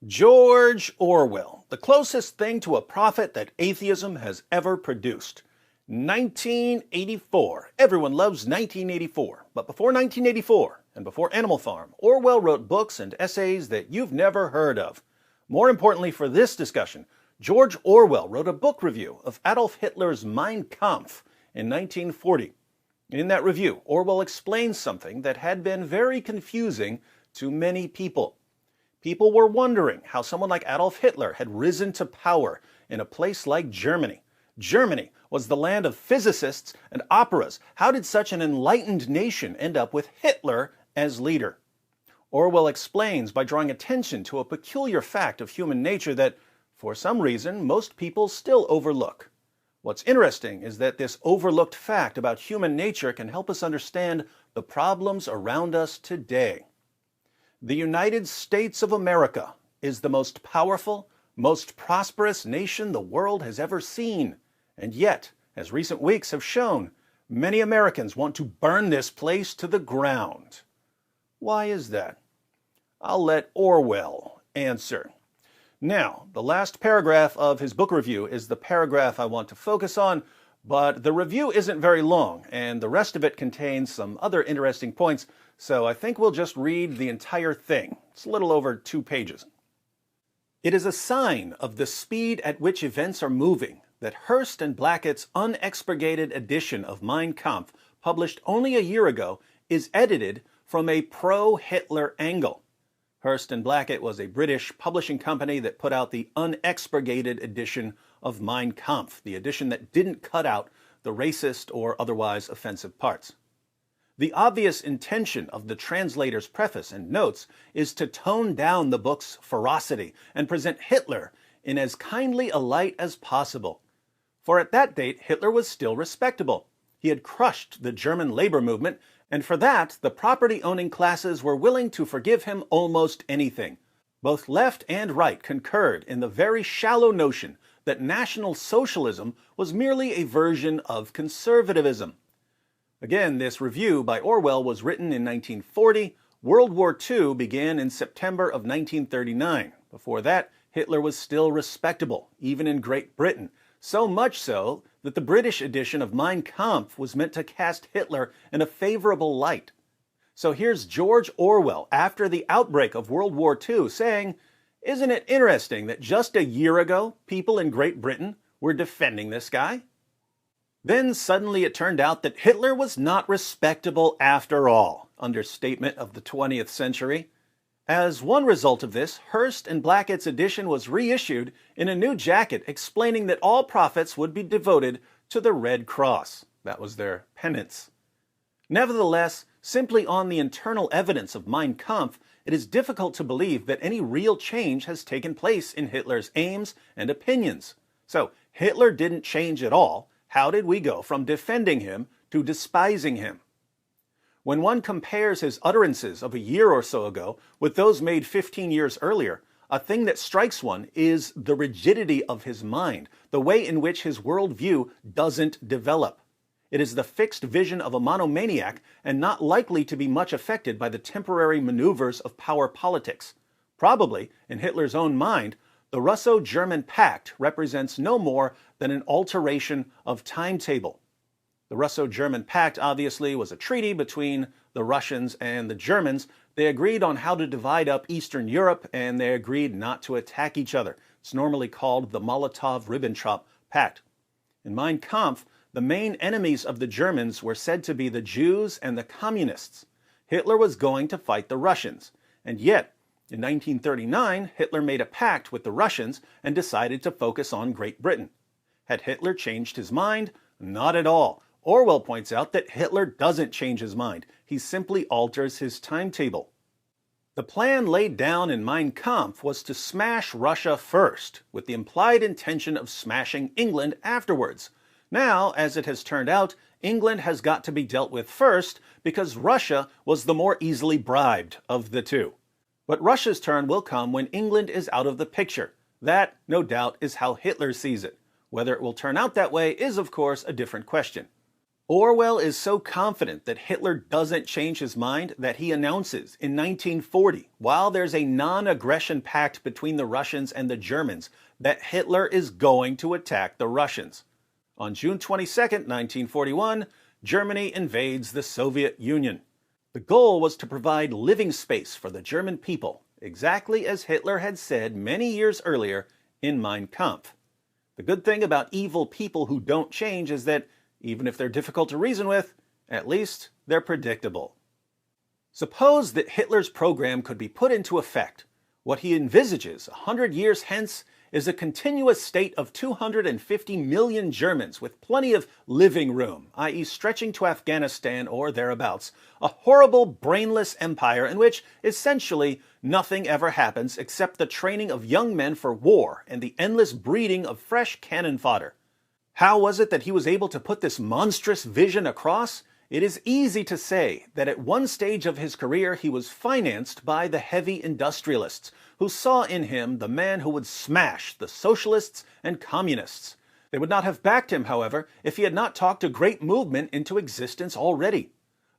George Orwell, the closest thing to a prophet that atheism has ever produced. 1984. Everyone loves 1984. But before 1984, and before Animal Farm, Orwell wrote books and essays that you've never heard of. More importantly for this discussion, George Orwell wrote a book review of Adolf Hitler's Mein Kampf in 1940. In that review, Orwell explains something that had been very confusing to many people. People were wondering how someone like Adolf Hitler had risen to power in a place like Germany. Germany was the land of physicists and operas. How did such an enlightened nation end up with Hitler as leader? Orwell explains by drawing attention to a peculiar fact of human nature that, for some reason, most people still overlook. What's interesting is that this overlooked fact about human nature can help us understand the problems around us today. The United States of America is the most powerful, most prosperous nation the world has ever seen. And yet, as recent weeks have shown, many Americans want to burn this place to the ground. Why is that? I'll let Orwell answer. Now, the last paragraph of his book review is the paragraph I want to focus on, but the review isn't very long, and the rest of it contains some other interesting points, so I think we'll just read the entire thing. It's a little over 2 pages. It is a sign of the speed at which events are moving that Hearst and Blackett's unexpurgated edition of Mein Kampf, published only a year ago, is edited from a pro-Hitler angle. Hearst and Blackett was a British publishing company that put out the unexpurgated edition of Mein Kampf, the edition that didn't cut out the racist or otherwise offensive parts. The obvious intention of the translator's preface and notes is to tone down the book's ferocity and present Hitler in as kindly a light as possible. For at that date, Hitler was still respectable. He had crushed the German labor movement, and for that, the property-owning classes were willing to forgive him almost anything. Both left and right concurred in the very shallow notion that National Socialism was merely a version of conservatism. Again, this review by Orwell was written in 1940. World War II began in September of 1939. Before that, Hitler was still respectable, even in Great Britain. So much so that the British edition of Mein Kampf was meant to cast Hitler in a favorable light. So here's George Orwell after the outbreak of World War II saying, "Isn't it interesting that just a year ago, people in Great Britain were defending this guy?" Then suddenly it turned out that Hitler was not respectable after all. Understatement of the 20th century. As one result of this, Hearst and Blackett's edition was reissued in a new jacket explaining that all profits would be devoted to the Red Cross. That was their penance. Nevertheless, simply on the internal evidence of Mein Kampf, it is difficult to believe that any real change has taken place in Hitler's aims and opinions. So, Hitler didn't change at all. How did we go from defending him to despising him? When one compares his utterances of a year or so ago with those made 15 years earlier, a thing that strikes one is the rigidity of his mind, the way in which his worldview doesn't develop. It is the fixed vision of a monomaniac and not likely to be much affected by the temporary maneuvers of power politics. Probably, in Hitler's own mind, the Russo-German Pact represents no more than an alteration of timetable. The Russo-German Pact obviously was a treaty between the Russians and the Germans. They agreed on how to divide up Eastern Europe, and they agreed not to attack each other. It's normally called the Molotov-Ribbentrop Pact. In Mein Kampf, the main enemies of the Germans were said to be the Jews and the Communists. Hitler was going to fight the Russians. And yet, in 1939, Hitler made a pact with the Russians and decided to focus on Great Britain. Had Hitler changed his mind? Not at all. Orwell points out that Hitler doesn't change his mind. He simply alters his timetable. The plan laid down in Mein Kampf was to smash Russia first, with the implied intention of smashing England afterwards. Now, as it has turned out, England has got to be dealt with first because Russia was the more easily bribed of the two. But Russia's turn will come when England is out of the picture. That, no doubt, is how Hitler sees it. Whether it will turn out that way is, of course, a different question. Orwell is so confident that Hitler doesn't change his mind that he announces in 1940, while there's a non-aggression pact between the Russians and the Germans, that Hitler is going to attack the Russians. On June 22, 1941, Germany invades the Soviet Union. The goal was to provide living space for the German people, exactly as Hitler had said many years earlier in Mein Kampf. The good thing about evil people who don't change is that even if they're difficult to reason with, at least they're predictable. Suppose that Hitler's program could be put into effect. What he envisages 100 years hence is a continuous state of 250 million Germans with plenty of living room, i.e. stretching to Afghanistan or thereabouts, a horrible, brainless empire in which, essentially, nothing ever happens except the training of young men for war and the endless breeding of fresh cannon fodder. How was it that he was able to put this monstrous vision across? It is easy to say that at one stage of his career he was financed by the heavy industrialists, who saw in him the man who would smash the socialists and communists. They would not have backed him, however, if he had not talked a great movement into existence already.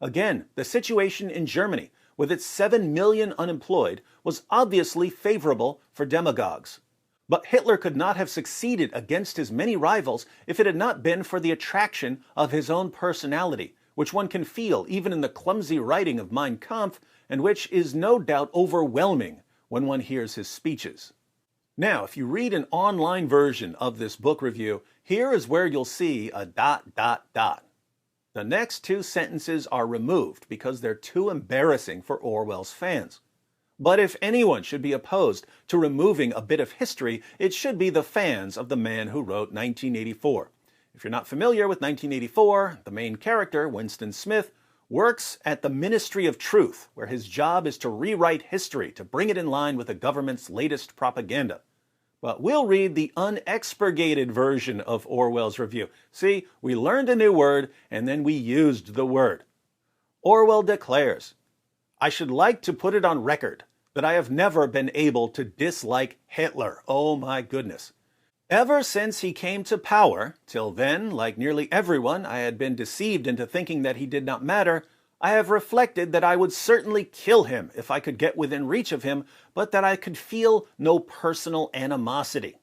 Again, the situation in Germany, with its 7 million unemployed, was obviously favorable for demagogues. But Hitler could not have succeeded against his many rivals if it had not been for the attraction of his own personality, which one can feel even in the clumsy writing of Mein Kampf, and which is no doubt overwhelming when one hears his speeches. Now, if you read an online version of this book review, here is where you'll see a ... The next two sentences are removed because they're too embarrassing for Orwell's fans. But if anyone should be opposed to removing a bit of history, it should be the fans of the man who wrote 1984. If you're not familiar with 1984, the main character, Winston Smith, works at the Ministry of Truth, where his job is to rewrite history to bring it in line with the government's latest propaganda. But we'll read the unexpurgated version of Orwell's review. See, we learned a new word, and then we used the word. Orwell declares, "I should like to put it on record that I have never been able to dislike Hitler." Oh my goodness. Ever since he came to power, till then, like nearly everyone, I had been deceived into thinking that he did not matter. I have reflected that I would certainly kill him if I could get within reach of him, but that I could feel no personal animosity.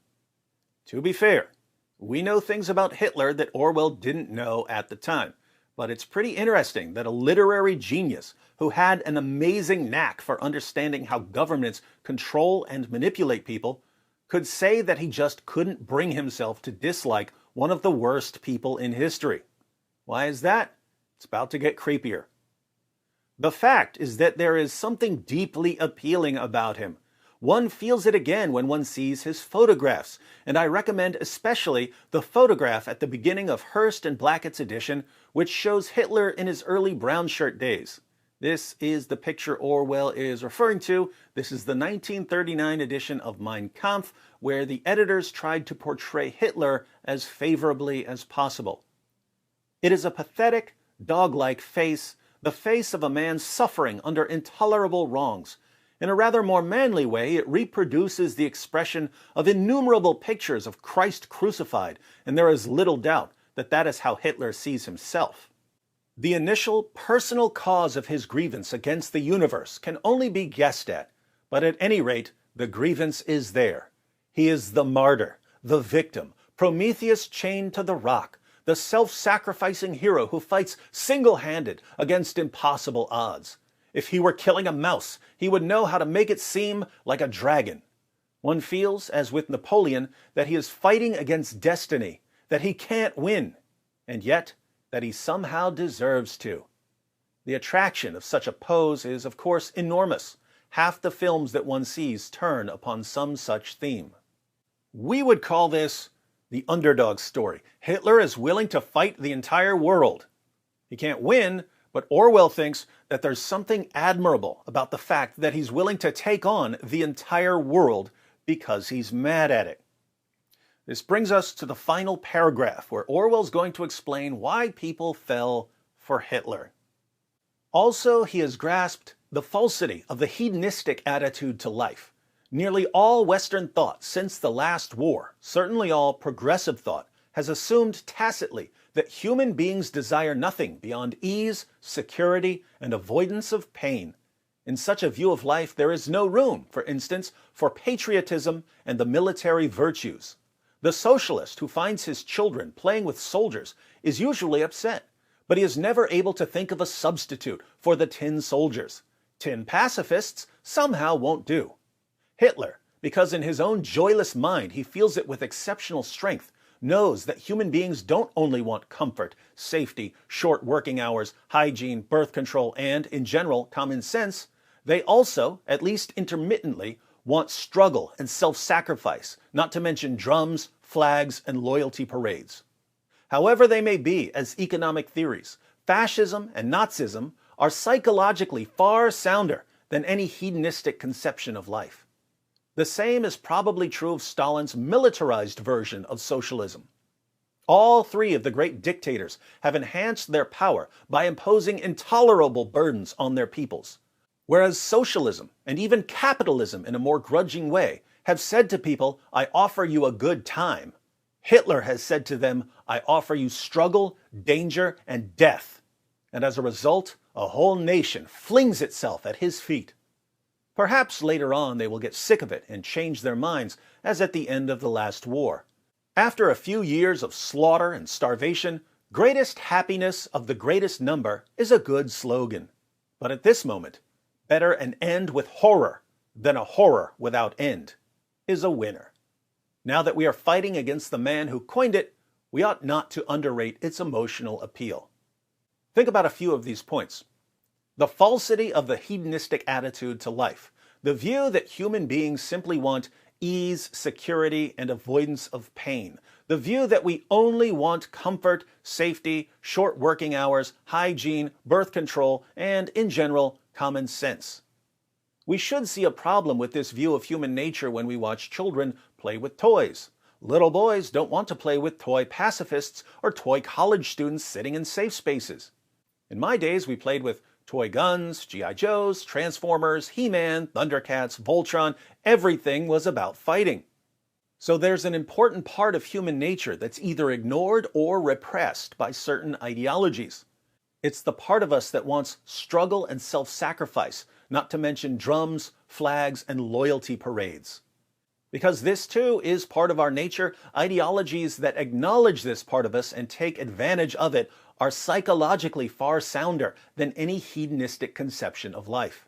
To be fair, we know things about Hitler that Orwell didn't know at the time. But it's pretty interesting that a literary genius who had an amazing knack for understanding how governments control and manipulate people could say that he just couldn't bring himself to dislike one of the worst people in history. Why is that? It's about to get creepier. The fact is that there is something deeply appealing about him. One feels it again when one sees his photographs, and I recommend especially the photograph at the beginning of Hearst and Blackett's edition, which shows Hitler in his early brown shirt days. This is the picture Orwell is referring to. This is the 1939 edition of Mein Kampf, where the editors tried to portray Hitler as favorably as possible. It is a pathetic, dog-like face, the face of a man suffering under intolerable wrongs. In a rather more manly way, it reproduces the expression of innumerable pictures of Christ crucified, and there is little doubt that that is how Hitler sees himself. The initial personal cause of his grievance against the universe can only be guessed at, but at any rate, the grievance is there. He is the martyr, the victim, Prometheus chained to the rock, the self-sacrificing hero who fights single-handed against impossible odds. If he were killing a mouse, he would know how to make it seem like a dragon. One feels, as with Napoleon, that he is fighting against destiny, that he can't win, and yet that he somehow deserves to. The attraction of such a pose is, of course, enormous. Half the films that one sees turn upon some such theme. We would call this the underdog story. Hitler is willing to fight the entire world. He can't win, but Orwell thinks that there's something admirable about the fact that he's willing to take on the entire world because he's mad at it. This brings us to the final paragraph, where Orwell's going to explain why people fell for Hitler. Also, he has grasped the falsity of the hedonistic attitude to life. Nearly all Western thought since the last war, certainly all progressive thought, has assumed tacitly that human beings desire nothing beyond ease, security, and avoidance of pain. In such a view of life, there is no room, for instance, for patriotism and the military virtues. The socialist who finds his children playing with soldiers is usually upset, but he is never able to think of a substitute for the tin soldiers. Tin pacifists somehow won't do. Hitler, because in his own joyless mind he feels it with exceptional strength, knows that human beings don't only want comfort, safety, short working hours, hygiene, birth control, and, in general, common sense. They also, at least intermittently, want struggle and self-sacrifice, not to mention drums, flags, and loyalty parades. However they may be as economic theories, fascism and Nazism are psychologically far sounder than any hedonistic conception of life. The same is probably true of Stalin's militarized version of socialism. All three of the great dictators have enhanced their power by imposing intolerable burdens on their peoples, whereas socialism, and even capitalism in a more grudging way, have said to people, "I offer you a good time." Hitler has said to them, "I offer you struggle, danger, and death." And as a result, a whole nation flings itself at his feet. Perhaps later on they will get sick of it and change their minds, as at the end of the last war. After a few years of slaughter and starvation, greatest happiness of the greatest number is a good slogan. But at this moment, better an end with horror than a horror without end is a winner. Now that we are fighting against the man who coined it, we ought not to underrate its emotional appeal. Think about a few of these points. The falsity of the hedonistic attitude to life, the view that human beings simply want ease, security, and avoidance of pain, the view that we only want comfort, safety, short working hours, hygiene, birth control, and, in general, common sense. We should see a problem with this view of human nature when we watch children play with toys. Little boys don't want to play with toy pacifists or toy college students sitting in safe spaces. In my days, we played with toy guns, G.I. Joes, Transformers, He-Man, Thundercats, Voltron. Everything was about fighting. So there's an important part of human nature that's either ignored or repressed by certain ideologies. It's the part of us that wants struggle and self-sacrifice, not to mention drums, flags, and loyalty parades. Because this too is part of our nature, ideologies that acknowledge this part of us and take advantage of it are psychologically far sounder than any hedonistic conception of life.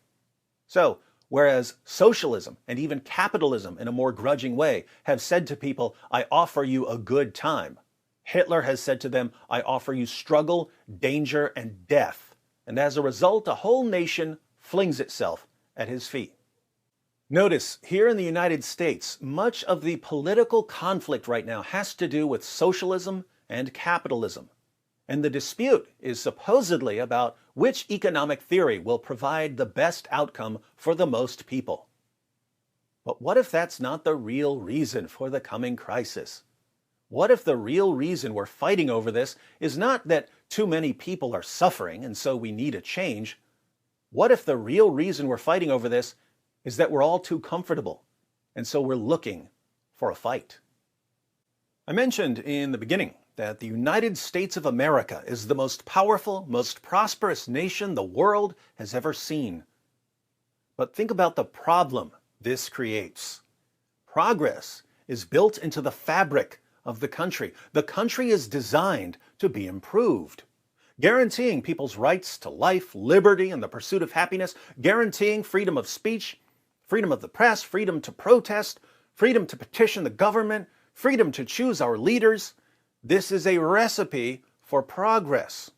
So, whereas socialism and even capitalism in a more grudging way have said to people, "I offer you a good time," Hitler has said to them, "I offer you struggle, danger, and death." And as a result, a whole nation flings itself at his feet. Notice, here in the United States, much of the political conflict right now has to do with socialism and capitalism. And the dispute is supposedly about which economic theory will provide the best outcome for the most people. But what if that's not the real reason for the coming crisis? What if the real reason we're fighting over this is not that too many people are suffering and so we need a change? What if the real reason we're fighting over this is that we're all too comfortable and so we're looking for a fight? I mentioned in the beginning that the United States of America is the most powerful, most prosperous nation the world has ever seen. But think about the problem this creates. Progress is built into the fabric of the country. The country is designed to be improved, guaranteeing people's rights to life, liberty, and the pursuit of happiness, guaranteeing freedom of speech, freedom of the press, freedom to protest, freedom to petition the government, freedom to choose our leaders. This is a recipe for progress.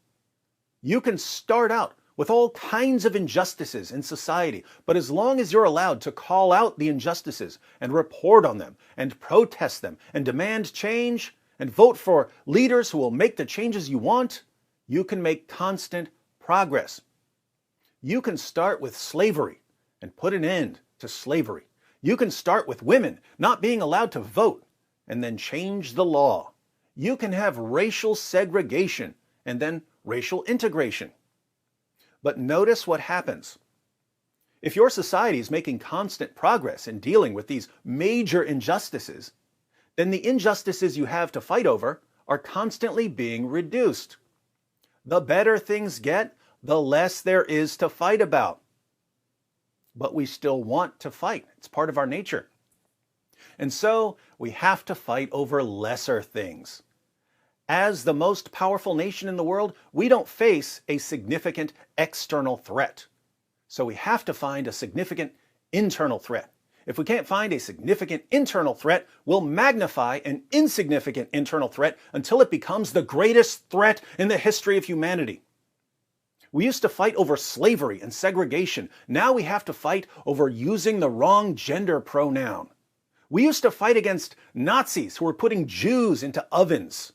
You can start out with all kinds of injustices in society, but as long as you're allowed to call out the injustices and report on them and protest them and demand change and vote for leaders who will make the changes you want, you can make constant progress. You can start with slavery and put an end to slavery. You can start with women not being allowed to vote and then change the law. You can have racial segregation and then racial integration. But notice what happens. If your society is making constant progress in dealing with these major injustices, then the injustices you have to fight over are constantly being reduced. The better things get, the less there is to fight about. But we still want to fight. It's part of our nature. And so we have to fight over lesser things. As the most powerful nation in the world, we don't face a significant external threat. So we have to find a significant internal threat. If we can't find a significant internal threat, we'll magnify an insignificant internal threat until it becomes the greatest threat in the history of humanity. We used to fight over slavery and segregation. Now we have to fight over using the wrong gender pronoun. We used to fight against Nazis who were putting Jews into ovens.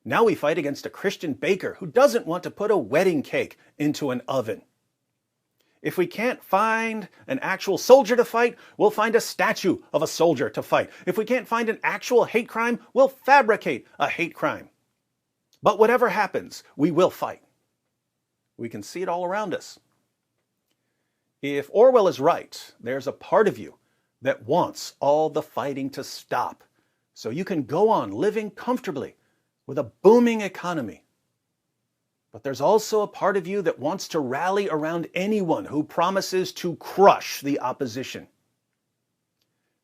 Now we fight against a Christian baker who doesn't want to put a wedding cake into an oven. If we can't find an actual soldier to fight, we'll find a statue of a soldier to fight. If we can't find an actual hate crime, we'll fabricate a hate crime. But whatever happens, we will fight. We can see it all around us. If Orwell is right, there's a part of you that wants all the fighting to stop so you can go on living comfortably with a booming economy. But there's also a part of you that wants to rally around anyone who promises to crush the opposition.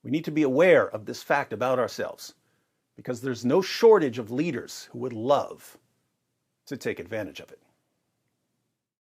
We need to be aware of this fact about ourselves, because there's no shortage of leaders who would love to take advantage of it.